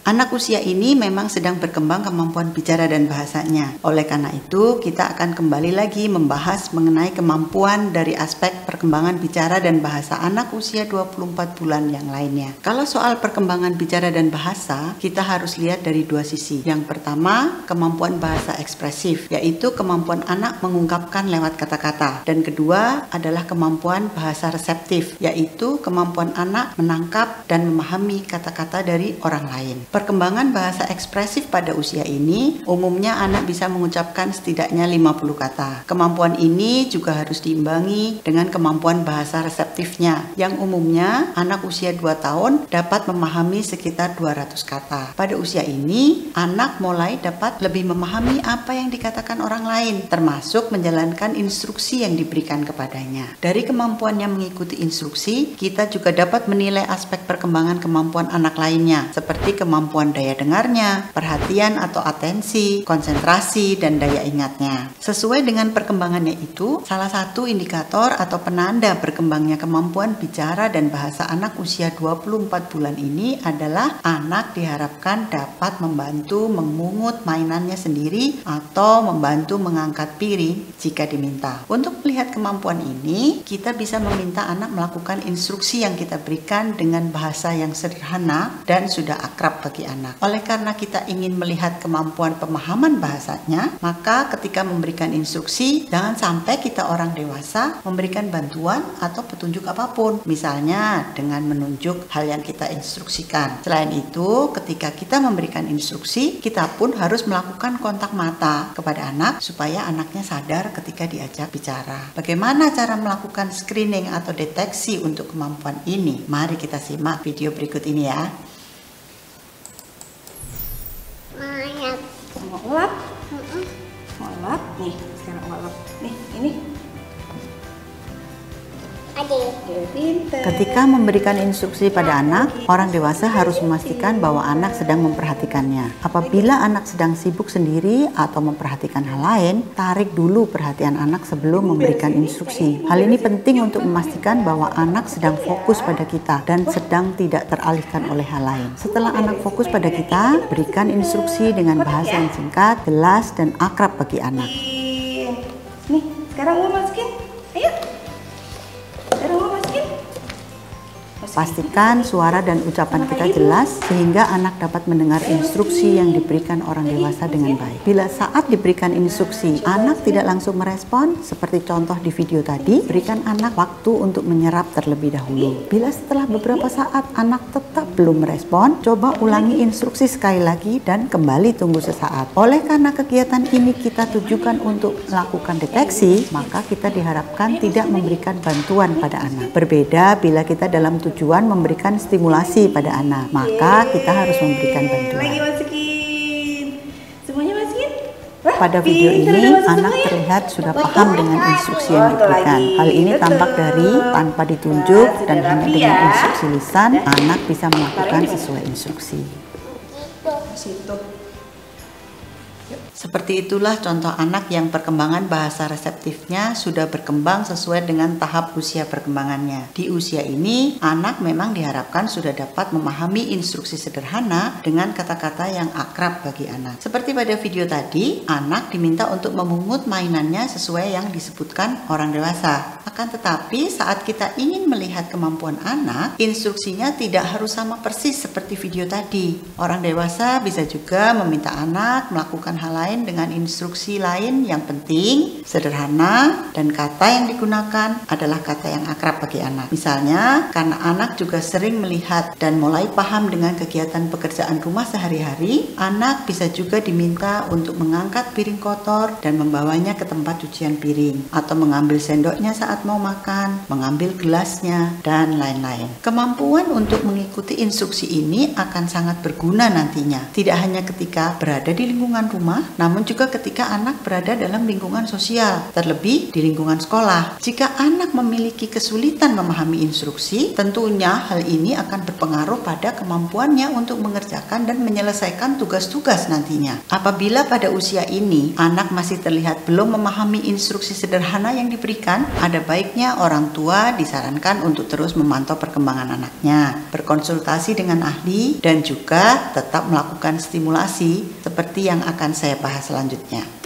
Anak usia ini memang sedang berkembang kemampuan bicara dan bahasanya. Oleh karena itu, kita akan kembali lagi membahas mengenai kemampuan dari aspek perkembangan bicara dan bahasa anak usia 24 bulan yang lainnya. Kalau soal perkembangan bicara dan bahasa, kita harus lihat dari dua sisi. Yang pertama, kemampuan bahasa ekspresif, yaitu kemampuan anak mengungkapkan lewat kata-kata. Dan kedua adalah kemampuan bahasa reseptif, yaitu kemampuan anak menangkap dan memahami kata-kata dari orang lain. Perkembangan bahasa ekspresif pada usia ini, umumnya anak bisa mengucapkan setidaknya 50 kata. Kemampuan ini juga harus diimbangi dengan kemampuan bahasa reseptifnya, yang umumnya anak usia 2 tahun dapat memahami sekitar 200 kata. Pada usia ini, anak mulai dapat lebih memahami apa yang dikatakan orang lain, termasuk menjalankan instruksi yang diberikan kepadanya. Dari kemampuannya mengikuti instruksi, kita juga dapat menilai aspek perkembangan kemampuan anak lainnya, seperti kemampuan daya dengarnya, perhatian atau atensi, konsentrasi, dan daya ingatnya. Sesuai dengan perkembangannya itu, salah satu indikator atau penanda berkembangnya kemampuan bicara dan bahasa anak usia 24 bulan ini adalah anak diharapkan dapat membantu memungut mainannya sendiri atau membantu mengangkat piring jika diminta. Untuk melihat kemampuan ini, kita bisa meminta anak melakukan instruksi yang kita berikan dengan bahasa yang sederhana dan sudah akrab bagi anak. Oleh karena kita ingin melihat kemampuan pemahaman bahasanya, maka ketika memberikan instruksi, jangan sampai kita orang dewasa memberikan bantuan atau petunjuk apapun, misalnya dengan menunjuk hal yang kita instruksikan. Selain itu, ketika kita memberikan instruksi, kita pun harus melakukan kontak mata kepada anak supaya anaknya sadar ketika diajak bicara. Bagaimana cara melakukan screening atau deteksi untuk kemampuan ini? Mari kita simak video berikut ini ya. Mau ulap? Mau ulap? Nih, sekarang ulap. Nih, ini. Ketika memberikan instruksi pada anak, orang dewasa harus memastikan bahwa anak sedang memperhatikannya. Apabila anak sedang sibuk sendiri atau memperhatikan hal lain, tarik dulu perhatian anak sebelum memberikan instruksi. Hal ini penting untuk memastikan bahwa anak sedang fokus pada kita dan sedang tidak teralihkan oleh hal lain. Setelah anak fokus pada kita, berikan instruksi dengan bahasa yang singkat, jelas, dan akrab bagi anak. Nih, sekarang mau masukin. Ayo. Pastikan suara dan ucapan kita jelas sehingga anak dapat mendengar instruksi yang diberikan orang dewasa dengan baik. Bila saat diberikan instruksi, anak tidak langsung merespon, seperti contoh di video tadi, berikan anak waktu untuk menyerap terlebih dahulu. Bila setelah beberapa saat anak tetap belum merespon, coba ulangi instruksi sekali lagi dan kembali tunggu sesaat. Oleh karena kegiatan ini kita tujukan untuk melakukan deteksi, maka kita diharapkan tidak memberikan bantuan pada anak. Berbeda bila kita dalam tujuan memberikan stimulasi pada anak, maka kita harus memberikan bantuan. Lagi masukin. Semuanya masukin. Pada video ini, anak terlihat sudah paham dengan instruksi yang diberikan. Hal ini tampak dari tanpa ditunjuk dan hanya dengan instruksi lisan, anak bisa melakukan sesuai instruksi. Seperti itulah contoh anak yang perkembangan bahasa reseptifnya sudah berkembang sesuai dengan tahap usia perkembangannya. Di usia ini, anak memang diharapkan sudah dapat memahami instruksi sederhana dengan kata-kata yang akrab bagi anak. Seperti pada video tadi, anak diminta untuk memungut mainannya sesuai yang disebutkan orang dewasa. Akan tetapi, saat kita ingin melihat kemampuan anak, instruksinya tidak harus sama persis seperti video tadi. Orang dewasa bisa juga meminta anak melakukan hal lain dengan instruksi lain yang penting, sederhana, dan kata yang digunakan adalah kata yang akrab bagi anak. Misalnya, karena anak juga sering melihat dan mulai paham dengan kegiatan pekerjaan rumah sehari-hari, anak bisa juga diminta untuk mengangkat piring kotor dan membawanya ke tempat cucian piring, atau mengambil sendoknya saat mau makan, mengambil gelasnya, dan lain-lain. Kemampuan untuk mengikuti instruksi ini akan sangat berguna nantinya, tidak hanya ketika berada di lingkungan rumah, namun juga ketika anak berada dalam lingkungan sosial, terlebih di lingkungan sekolah. Jika anak memiliki kesulitan memahami instruksi, tentunya hal ini akan berpengaruh pada kemampuannya untuk mengerjakan dan menyelesaikan tugas-tugas nantinya. Apabila pada usia ini anak masih terlihat belum memahami instruksi sederhana yang diberikan, ada baiknya orang tua disarankan untuk terus memantau perkembangan anaknya, berkonsultasi dengan ahli, dan juga tetap melakukan stimulasi seperti yang akan saya bahas selanjutnya.